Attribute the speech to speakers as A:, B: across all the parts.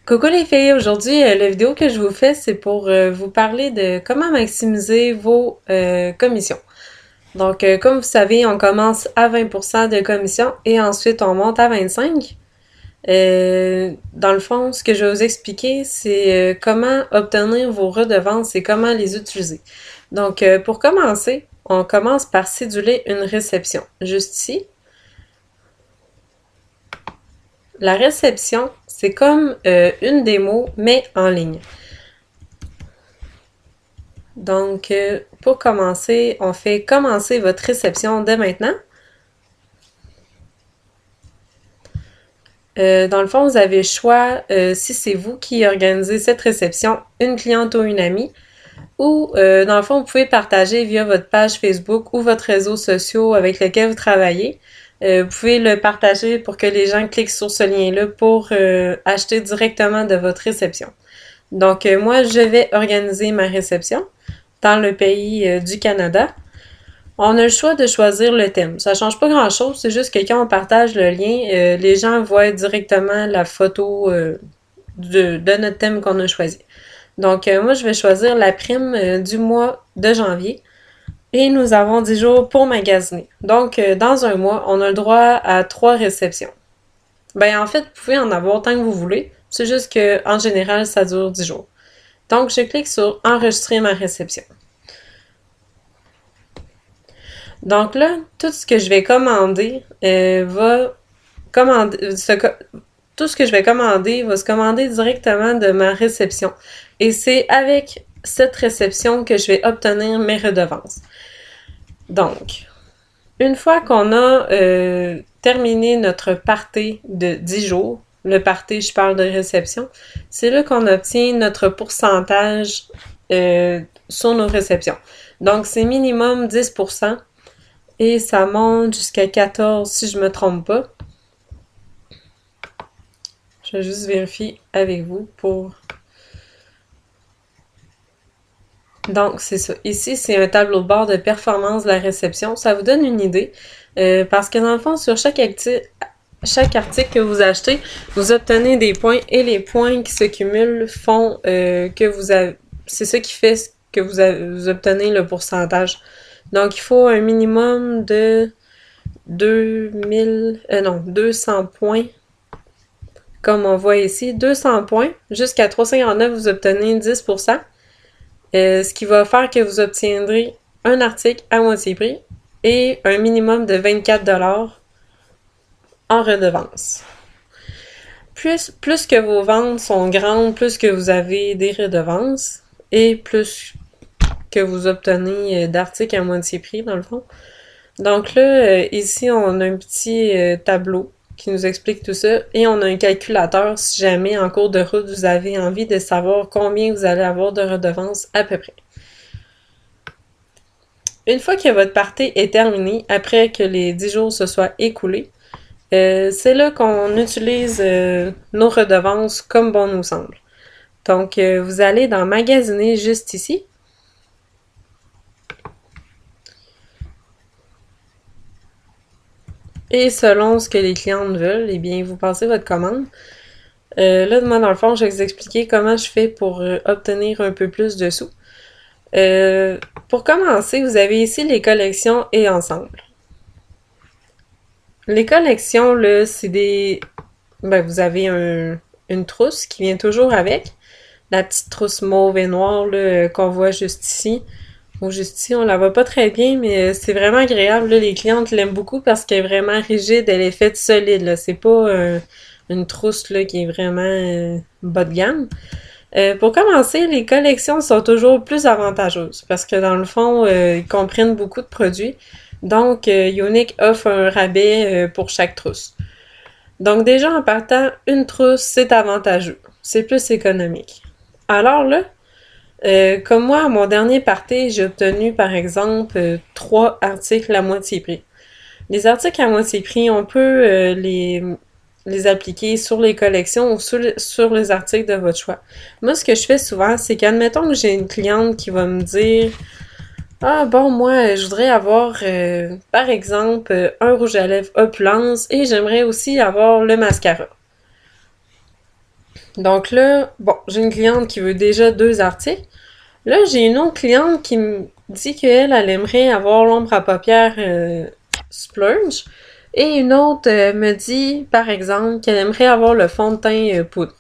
A: Coucou les filles, aujourd'hui la vidéo que je vous fais c'est pour vous parler de comment maximiser vos commissions. Donc comme vous savez, on commence à 20% de commission et ensuite on monte à 25%. Dans le fond, ce que je vais vous expliquer, c'est comment obtenir vos redevances et comment les utiliser. Donc pour commencer, on commence par céduler une réception. Juste ici. La réception, c'est comme une démo, mais en ligne. Donc, pour commencer, on fait commencer votre réception dès maintenant. Dans le fond, vous avez le choix, si c'est vous qui organisez cette réception, une cliente ou une amie, ou dans le fond, vous pouvez partager via votre page Facebook ou votre réseau social avec lequel vous travaillez. Vous pouvez le partager pour que les gens cliquent sur ce lien-là pour acheter directement de votre réception. Donc, moi, je vais organiser ma réception dans le pays du Canada. On a le choix de choisir le thème. Ça change pas grand-chose, c'est juste que quand on partage le lien, les gens voient directement la photo de notre thème qu'on a choisi. Donc, moi, je vais choisir la prime du mois de janvier. Et nous avons 10 jours pour magasiner. Donc, dans un mois, on a le droit à 3 réceptions. Ben, en fait, vous pouvez en avoir tant que vous voulez. C'est juste que, en général, ça dure 10 jours. Donc, je clique sur enregistrer ma réception. Donc là, tout ce que je vais commander va commander tout ce que je vais commander va se commander directement de ma réception. Et c'est avec cette réception que je vais obtenir mes redevances. Donc, une fois qu'on a terminé notre party de 10 jours, le party, je parle de réception, c'est là qu'on obtient notre pourcentage sur nos réceptions. Donc, c'est minimum 10%. Et ça monte jusqu'à 14 si je me trompe pas. Je vais juste vérifier avec vous pour... Donc, c'est ça. Ici, c'est un tableau de bord de performance de la réception. Ça vous donne une idée. Parce que dans le fond, sur chaque article que vous achetez, vous obtenez des points et les points qui se cumulent font que vous avez... C'est ça qui fait que vous obtenez le pourcentage. Donc, il faut un minimum de 200 points, comme on voit ici, 200 points, jusqu'à 359, vous obtenez 10%, ce qui va faire que vous obtiendrez un article à moitié prix et un minimum de 24$ en redevance. Plus que vos ventes sont grandes, plus que vous avez des redevances et plus que vous obtenez d'articles à moitié prix, dans le fond. Donc là, ici, on a un petit tableau qui nous explique tout ça et on a un calculateur si jamais en cours de route vous avez envie de savoir combien vous allez avoir de redevances à peu près. Une fois que votre partie est terminée, après que les 10 jours se soient écoulés, c'est là qu'on utilise nos redevances comme bon nous semble. Donc, vous allez dans Magasiner juste ici. Et selon ce que les clientes veulent, eh bien, vous passez votre commande. Là, moi, dans le fond, je vais vous expliquer comment je fais pour obtenir un peu plus de sous. Pour commencer, vous avez ici les collections et ensembles. Les collections, là, c'est des... Ben, vous avez une trousse qui vient toujours avec. La petite trousse mauve et noire là, qu'on voit juste ici. Bon, juste ici, on la voit pas très bien, mais c'est vraiment agréable. Là. Les clientes l'aiment beaucoup parce qu'elle est vraiment rigide, elle est faite solide. Là. C'est pas une trousse là, qui est vraiment bas de gamme. Pour commencer, les collections sont toujours plus avantageuses parce que dans le fond, ils comprennent beaucoup de produits. Donc, Younique offre un rabais pour chaque trousse. Donc déjà, en partant, une trousse, c'est avantageux. C'est plus économique. Alors là, comme moi, à mon dernier party, j'ai obtenu, par exemple, 3 articles à moitié prix. Les articles à moitié prix, on peut les appliquer sur les collections ou sur les articles de votre choix. Moi, ce que je fais souvent, c'est qu'admettons que j'ai une cliente qui va me dire ah bon, moi, je voudrais avoir, par exemple, un rouge à lèvres Opulence et j'aimerais aussi avoir le mascara. Donc là, bon, j'ai une cliente qui veut déjà 2 articles. Là, j'ai une autre cliente qui me dit qu'elle, elle aimerait avoir l'ombre à paupières Splurge. Et une autre me dit, par exemple, qu'elle aimerait avoir le fond de teint poudre.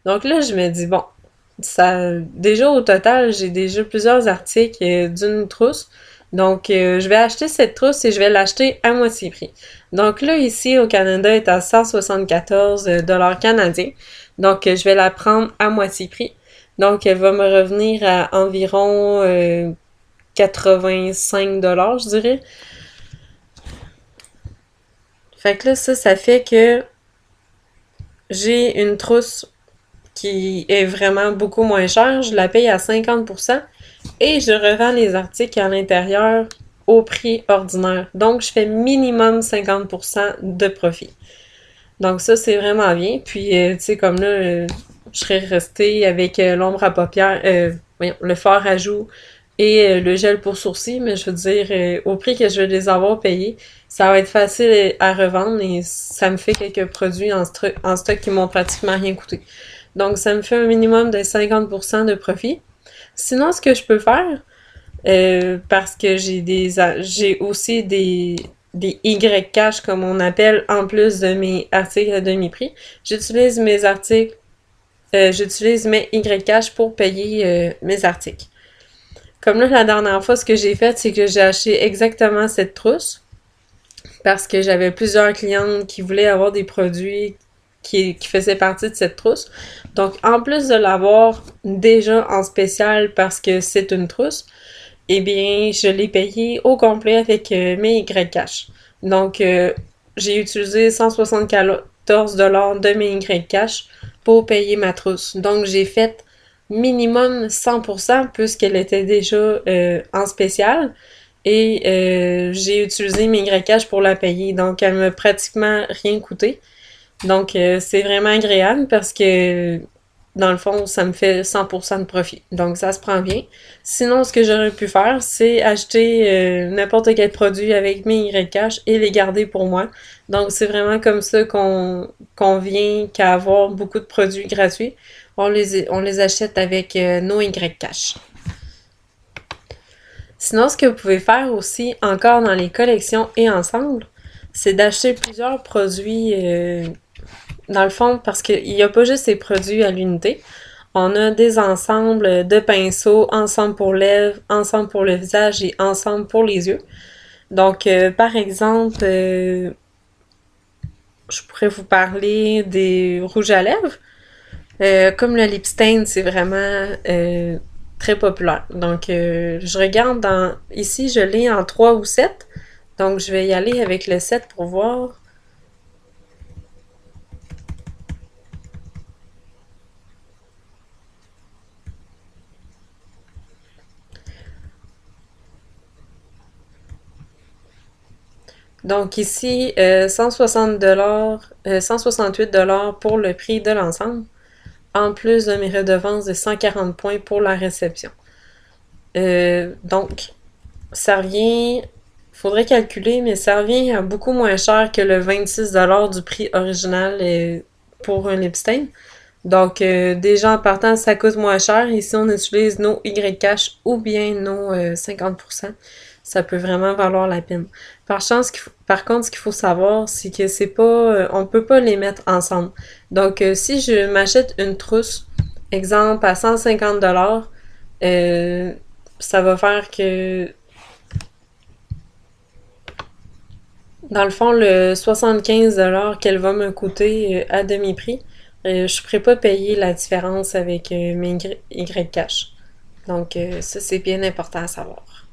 A: Donc là, je me dis, bon, ça, déjà au total, j'ai déjà plusieurs articles d'une trousse. Donc, je vais acheter cette trousse et je vais l'acheter à moitié prix. Donc là, ici au Canada, elle est à 174 dollars canadiens. Donc, je vais la prendre à moitié prix. Donc, elle va me revenir à environ 85 dollars, je dirais. Fait que là, ça fait que j'ai une trousse qui est vraiment beaucoup moins chère. Je la paye à 50% et je revends les articles à l'intérieur au prix ordinaire. Donc, je fais minimum 50% de profit. Donc, ça, c'est vraiment bien. Puis, tu sais, comme là, je serais restée avec l'ombre à paupières, voyons, le fard à joues et le gel pour sourcils, mais je veux dire, au prix que je vais les avoir payés, ça va être facile à revendre et ça me fait quelques produits en stock qui m'ont pratiquement rien coûté. Donc, ça me fait un minimum de 50% de profit. Sinon, ce que je peux faire, parce que j'ai aussi des Y cash, comme on appelle, en plus de mes articles à demi-prix. J'utilise mes Y cash pour payer mes articles. Comme là, la dernière fois, ce que j'ai fait, c'est que j'ai acheté exactement cette trousse parce que j'avais plusieurs clientes qui voulaient avoir des produits qui faisaient partie de cette trousse. Donc, en plus de l'avoir déjà en spécial parce que c'est une trousse, eh bien, je l'ai payé au complet avec mes Y cash. Donc, j'ai utilisé 174 dollars de mes Y cash pour payer ma trousse. Donc, j'ai fait minimum 100% puisqu'elle était déjà en spécial et j'ai utilisé mes Y cash pour la payer. Donc, elle m'a pratiquement rien coûté. Donc, c'est vraiment agréable parce que, dans le fond, ça me fait 100% de profit. Donc, ça se prend bien. Sinon, ce que j'aurais pu faire, c'est acheter n'importe quel produit avec mes Y-Cash et les garder pour moi. Donc, c'est vraiment comme ça qu'on vient qu'à avoir beaucoup de produits gratuits. On les achète avec nos Y-Cash. Sinon, ce que vous pouvez faire aussi, encore dans les collections et ensemble, c'est d'acheter plusieurs produits dans le fond, parce qu'il n'y a pas juste ces produits à l'unité. On a des ensembles de pinceaux, ensemble pour lèvres, ensemble pour le visage et ensemble pour les yeux. Donc, par exemple, je pourrais vous parler des rouges à lèvres. Comme le lip stain, c'est vraiment très populaire. Donc, je regarde ici, je l'ai en 3 ou 7. Donc, je vais y aller avec le 7 pour voir. Donc ici, 160 168 dollars pour le prix de l'ensemble, en plus de mes redevances de 140 points pour la réception. Donc, ça revient, faudrait calculer, mais ça revient à beaucoup moins cher que le 26 dollars du prix original pour un lip stain. Donc, déjà en partant, ça coûte moins cher. Ici, on utilise nos Y-Cash ou bien nos 50%. Ça peut vraiment valoir la peine. Par contre, ce qu'il faut savoir, c'est que c'est pas, on peut pas les mettre ensemble. Donc, si je m'achète une trousse, exemple à 150 dollars, ça va faire que, dans le fond, le 75 dollars qu'elle va me coûter à demi-prix, je pourrais pas payer la différence avec mes Y-Cash. Donc, ça, c'est bien important à savoir.